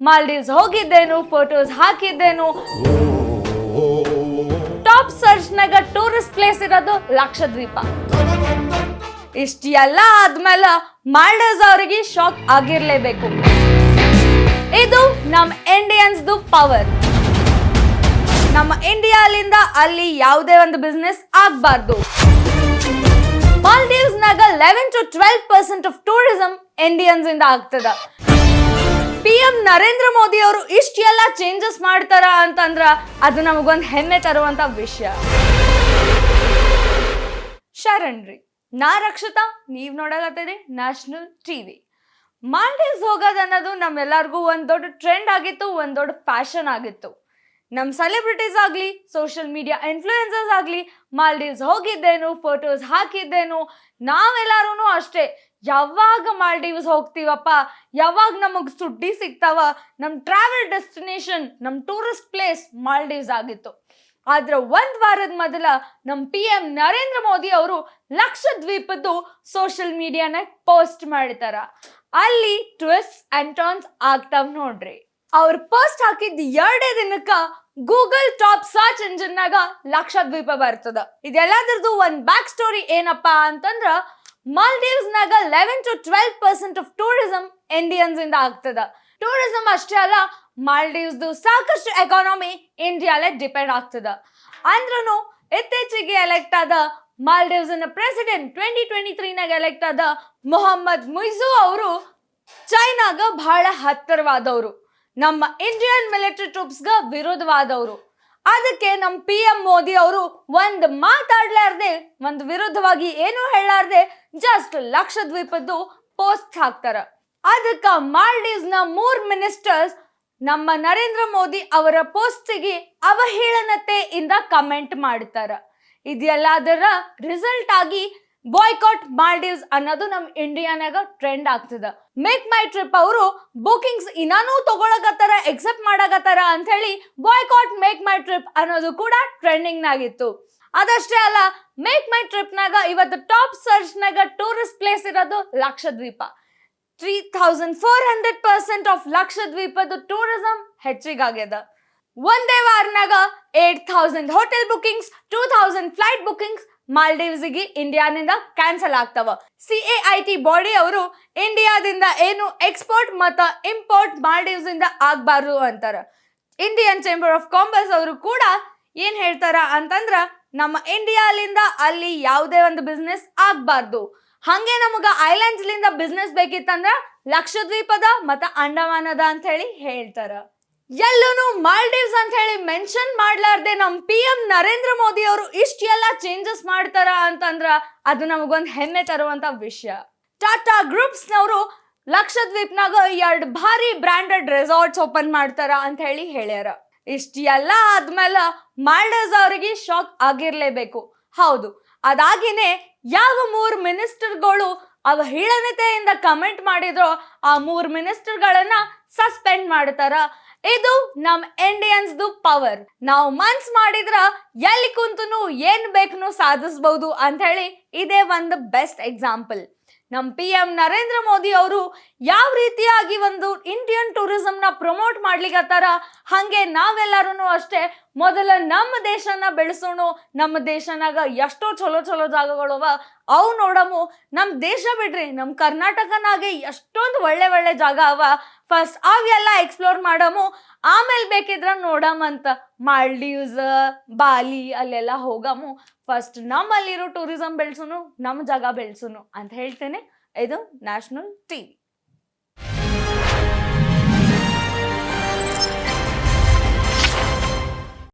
Maldives ಹೋಗಿದ್ದೇನು, photos ಹಾಕಿದ್ದೇನು. Top search ನಾಗ tourist place ಇರೋದು ಲಕ್ಷದ್ವೀಪ. ಇಷ್ಟ ಎಲ್ಲ ಆದ್ಮೇಲೆ ಮಾಲ್ಡೀವ್ಸ್ ಅವರಿಗೆ ಶಾಕ್ ಆಗಿರ್ಲೇಬೇಕು. ಇದು ನಮ್ಮ ಇಂಡಿಯನ್ಸ್ದು ಪವರ್. ನಮ್ಮ ಇಂಡಿಯಾಲಿಂದ ಅಲ್ಲಿ ಯಾವುದೇ ಒಂದು ಬಿಸ್ನೆಸ್ ಆಗ್ಬಾರ್ದು. ಮಾಲ್ಡೀವ್ಸ್ ನಾಗ 11 to 12% ಆಫ್ ಟೂರಿಸಂ ಇಂಡಿಯನ್ಸ್ ಇಂದ ಆಗ್ತದ. PM ನರೇಂದ್ರ ಮೋದಿ ಅವರು ಇಷ್ಟೆಲ್ಲ ಚೇಂಜಸ್ ಮಾಡ್ತಾರ ಅಂತಂದ್ರ ಅದು ನಮಗೊಂದು ಹೆಮ್ಮೆ ತರುವಂತ ವಿಷಯ. ಶರಣ್ರಿ, ನಾ ರಕ್ಷಿತಾ, ನೀವ್ ನೋಡಕತ್ತೀರಿ ನ್ಯಾಷನಲ್ ಟಿವಿ. ಮಾಲ್ಡೀವ್ಸ್ ಹೋಗೋದನ್ನೋದು ನಮ್ಮೆಲ್ಲರಿಗೂ ಒಂದ್ ದೊಡ್ಡ ಟ್ರೆಂಡ್ ಆಗಿತ್ತು, ಒಂದ್ ದೊಡ್ಡ ಫ್ಯಾಷನ್ ಆಗಿತ್ತು. ನಮ್ಮ ಸೆಲೆಬ್ರಿಟೀಸ್ ಆಗಲಿ, ಸೋಷಿಯಲ್ ಮೀಡಿಯಾ ಇನ್ಫ್ಲೂಯೆನ್ಸರ್ಸ್ ಆಗಲಿ ಮಾಲ್ಡೀವ್ಸ್ ಹೋಗಿದ್ದೇನು, ಫೋಟೋಸ್ ಹಾಕಿದ್ದೇನು. ನಾವೆಲ್ಲರೂ ಅಷ್ಟೇ, ಯಾವಾಗ ಮಾಲ್ಡೀವ್ಸ್ ಹೋಗ್ತೀವಪ್ಪ, ಯಾವಾಗ ನಮಗೆ ಸುದ್ದಿ ಸಿಗ್ತಾವ, ನಮ್ಮ ಟ್ರಾವೆಲ್ ಡೆಸ್ಟಿನೇಷನ್, ನಮ್ಮ ಟೂರಿಸ್ಟ್ ಪ್ಲೇಸ್ ಮಾಲ್ಡೀವ್ಸ್ ಆಗಿತ್ತು. ಆದ್ರೆ ಒಂದ್ ವಾರದ ಮೊದಲ ನಮ್ಮ PM ನರೇಂದ್ರ ಮೋದಿ ಅವರು ಲಕ್ಷದ್ವೀಪದ್ದು ಸೋಷಿಯಲ್ ಮೀಡಿಯಾನ ಪೋಸ್ಟ್ ಮಾಡ್ತಾರ. ಅಲ್ಲಿ ಟ್ವಿಸ್ಟ್ ಅಂಡ್ ಟರ್ನ್ಸ್ ಆಗ್ತಾವ್ ನೋಡ್ರಿ. ಅವ್ರ ಪೋಸ್ಟ್ ಹಾಕಿದ್ 2 ದಿನಕ್ಕ ಗೂಗಲ್ ಟಾಪ್ ಸರ್ಚ್ ಇಂಜಿನ್ ನಾಗ ಲಕ್ಷದ್ವೀಪ ಬರ್ತದ. ಇದೆಲ್ಲದ್ರದ್ದು ಒಂದ್ ಬ್ಯಾಕ್ ಸ್ಟೋರಿ ಏನಪ್ಪಾ ಅಂತಂದ್ರ, ಮಾಲ್ಡೀವ್ಸ್ ನಾಗ 11 to 12% ಆಫ್ ಟೂರಿಸಂ ಇಂಡಿಯನ್ಸ್ ಇಂದ ಆಗ್ತದ. ಟೂರಿಸಂ ಅಷ್ಟೇ ಅಲ್ಲ, ಮಾಲ್ಡೀವ್ಸ್ದು ಸಾಕಷ್ಟು ಎಕಾನಮಿ ಇಂಡಿಯಾಲೆ ಡಿಪೆಂಡ್ ಆಗ್ತದ. ಅಂದ್ರೂ ಇತ್ತೀಚೆಗೆ ಎಲೆಕ್ಟ್ ಆದ ಮಾಲ್ಡೀವ್ಸ್ ನ ಪ್ರೆಸಿಡೆಂಟ್ 2023 ನಾಗ ಎಲೆಕ್ಟ್ ಆದ ಮೊಹಮ್ಮದ್ ಮುಯ್ಸು ಅವರು ಚೈನಾಗ ಬಹಳ ಹತ್ತಿರವಾದವರು, ನಮ್ಮ ಇಂಡಿಯನ್ ಮಿಲಿಟರಿ ಟ್ರೂಪ್ಸ್ಗ ವಿರೋಧವಾದವರು. ಅದಕ್ಕೆ ನಮ್ಮ PM ಮೋದಿ ಅವರು ಒಂದ್ ಮಾತಾಡ್ಲಾರ್ದೆ, ಒಂದ್ ವಿರುದ್ಧವಾಗಿ ಏನು ಹೇಳಲಾರ್ದೆ ಜಸ್ಟ್ ಲಕ್ಷದ್ವೀಪದ್ದು ಪೋಸ್ಟ್ ಹಾಕ್ತಾರ. ಅದಕ್ಕ ಮಾಲ್ಡೀವ್ಸ್ ನ 3 ಮಿನಿಸ್ಟರ್ಸ್ ನಮ್ಮ ನರೇಂದ್ರ ಮೋದಿ ಅವರ ಪೋಸ್ಟಿಗೆ ಅವಹೇಳನತೆಯಿಂದ ಕಮೆಂಟ್ ಮಾಡ್ತಾರ. ಇದೆಲ್ಲದರ ರಿಸಲ್ಟ್ ಆಗಿ ಬಾಯ್ಕಾಟ್ ಮಾಲ್ಡೀವ್ಸ್ ಅನ್ನೋದು ನಮ್ ಇಂಡಿಯಾನಾಗ ಟ್ರೆಂಡ್ ಆಗ್ತದ. ಮೇಕ್ ಮೈ ಟ್ರಿಪ್ ಅವರು ಬುಕಿಂಗ್ಸ್ ಇನ್ನಾನು ತಗೊಳಕತ್ತಾರ, ಎಕ್ಸೆಪ್ಟ್ ಮಾಡಕತ್ತಾರ ಅಂತ ಹೇಳಿ ಬಾಯ್ಕಾಟ್ ಮೇಕ್ ಮೈ ಟ್ರಿಪ್ ಅನ್ನೋದು ಕೂಡ ಟ್ರೆಂಡಿಂಗ್ ನಾಗಿತ್ತು. ಅದಷ್ಟೇ ಅಲ್ಲ, ಮೇಕ್ ಮೈ ಟ್ರಿಪ್ ನಾಗ ಇವತ್ತು ಟಾಪ್ ಸರ್ಚ್ ನಾಗ ಟೂರಿಸ್ಟ್ ಪ್ಲೇಸ್ ಇರೋದು ಲಕ್ಷದ್ವೀಪ. 3400% ಆಫ್ ಲಕ್ಷದ್ವೀಪದ ಟೂರಿಸಂ ಹೆಚ್ಚಿಗಾಗ್ಯದ. ಒಂದೇ ವಾರನಾಗ 8000 ಹೋಟೆಲ್ ಬುಕಿಂಗ್ಸ್, 2000 ಫ್ಲೈಟ್ ಬುಕಿಂಗ್ಸ್ ಮಾಲ್ಡೀವ್ಸ್ಗೆ ಇಂಡಿಯಾನಿಂದ ಕ್ಯಾನ್ಸಲ್ ಆಗ್ತಾವ. CAIT ಬಾಡಿ ಅವರು ಇಂಡಿಯಾದಿಂದ ಏನು ಎಕ್ಸ್ಪೋರ್ಟ್ ಮತ್ತು ಇಂಪೋರ್ಟ್ ಮಾಲ್ಡೀವ್ಸ್ ಇಂದ ಆಗ್ಬಾರ್ದು ಅಂತಾರ. ಇಂಡಿಯನ್ ಚೇಂಬರ್ ಆಫ್ ಕಾಮರ್ಸ್ ಅವರು ಕೂಡ ಏನ್ ಹೇಳ್ತಾರ ಅಂತಂದ್ರ, ನಮ್ಮ ಇಂಡಿಯಾಲಿಂದ ಅಲ್ಲಿ ಯಾವುದೇ ಒಂದು ಬಿಸ್ನೆಸ್ ಆಗ್ಬಾರ್ದು. ಹಂಗೆ ನಮಗ ಐಲ್ಯಾಂಡ್ಸ್ ಲಿಂದ ಬಿಸ್ನೆಸ್ ಬೇಕಿತ್ತಂದ್ರ ಲಕ್ಷದ್ವೀಪದ ಮತ್ತ ಅಂಡಮಾನದ ಅಂತ ಹೇಳಿ ಹೇಳ್ತಾರ. ಎಲ್ಲೂನು ಮಾಲ್ಡೀವ್ಸ್ ಅಂತ ಹೇಳಿ ಮೆನ್ಷನ್ ಮಾಡ್ಲಾರ್ದೆ ನಮ್ಮ PM ನರೇಂದ್ರ ಮೋದಿ ಅವರು ಇಷ್ಟೆಲ್ಲ ಚೇಂಜಸ್ ಮಾಡ್ತಾರ ಅಂತಂದ್ರ ಅದು ನಮಗೊಂದು ಹೆಮ್ಮೆ ತರುವಂತ ವಿಷಯ. ಟಾಟಾ ಗ್ರೂಪ್ಸ್ ನವರು ಲಕ್ಷದ್ವೀಪ್ನಾಗ 2 ಭಾರಿ ಬ್ರಾಂಡೆಡ್ ರೆಸಾರ್ಟ್ಸ್ ಓಪನ್ ಮಾಡ್ತಾರ ಅಂತ ಹೇಳಿ ಹೇಳ್ಯಾರ. ಇಷ್ಟೆಲ್ಲ ಆದ್ಮೇಲೆ ಮಾಲ್ಡೀವ್ಸ್ ಅವರಿಗೆ ಶಾಕ್ ಆಗಿರ್ಲೇಬೇಕು. ಹೌದು, ಅದಾಗಿನೇ ಯಾವ 3 ಮಿನಿಸ್ಟರ್ಗಳು ಅವಹೇಳನತೆಯಿಂದ ಕಮೆಂಟ್ ಮಾಡಿದ್ರೋ ಆ 3 ಮಿನಿಸ್ಟರ್ಗಳನ್ನ ಸಸ್ಪೆಂಡ್ ಮಾಡ್ತಾರ. ಇದು ನಮ್ ಇಂಡಿಯನ್ಸ್ದು ಪವರ್. ನಾವು ಮನ್ಸ್ ಮಾಡಿದ್ರ ಎಲ್ಲಿ ಕುಂತನು ಏನ್ ಬೇಕನು ಸಾಧಿಸಬಹುದು ಅಂತ ಹೇಳಿ ಇದೇ ಒಂದು ಬೆಸ್ಟ್ ಎಕ್ಸಾಂಪಲ್. ನಮ್ PM ನರೇಂದ್ರ ಮೋದಿ ಅವರು ಯಾವ ರೀತಿಯಾಗಿ ಒಂದು ಇಂಡಿಯನ್ ಟೂರಿಸಂ ನ ಪ್ರಮೋಟ್ ಮಾಡ್ಲಿಕ್ಕತ್ತಾರ, ಹಂಗೆ ನಾವೆಲ್ಲರೂ ಅಷ್ಟೇ ಮೊದಲ ನಮ್ಮ ದೇಶನ ಬೆಳೆಸೋಣ. ನಮ್ಮ ದೇಶನಾಗ ಎಷ್ಟೋ ಚಲೋ ಚಲೋ ಜಾಗಗಳವ, ಅವು ನೋಡಮು. ನಮ್ ದೇಶ ಬಿಡ್ರಿ, ನಮ್ ಕರ್ನಾಟಕನಾಗೆ ಎಷ್ಟೊಂದು ಒಳ್ಳೆ ಒಳ್ಳೆ ಜಾಗ ಅವ, ಫಸ್ಟ್ ಅವೆಲ್ಲ ಎಕ್ಸ್ಪ್ಲೋರ್ ಮಾಡಮು, ಆಮೇಲೆ ಬೇಕಿದ್ರ ನೋಡಮಂತ. ಮಾಲ್ಡೀವ್ಸ್, ಬಾಲಿ ಅಲ್ಲೆಲ್ಲ ಹೋಗಮು. ಫಸ್ಟ್ ನಮ್ಮಲ್ಲಿರೋ ಟೂರಿಸಂ ಬೆಳೆಸೋನು, ನಮ್ಮ ಜಾಗ ಬೆಳೆಸೋನು ಅಂತ ಹೇಳ್ತೇನೆ. ಇದು ನ್ಯಾಷನಲ್ ಟಿವಿ.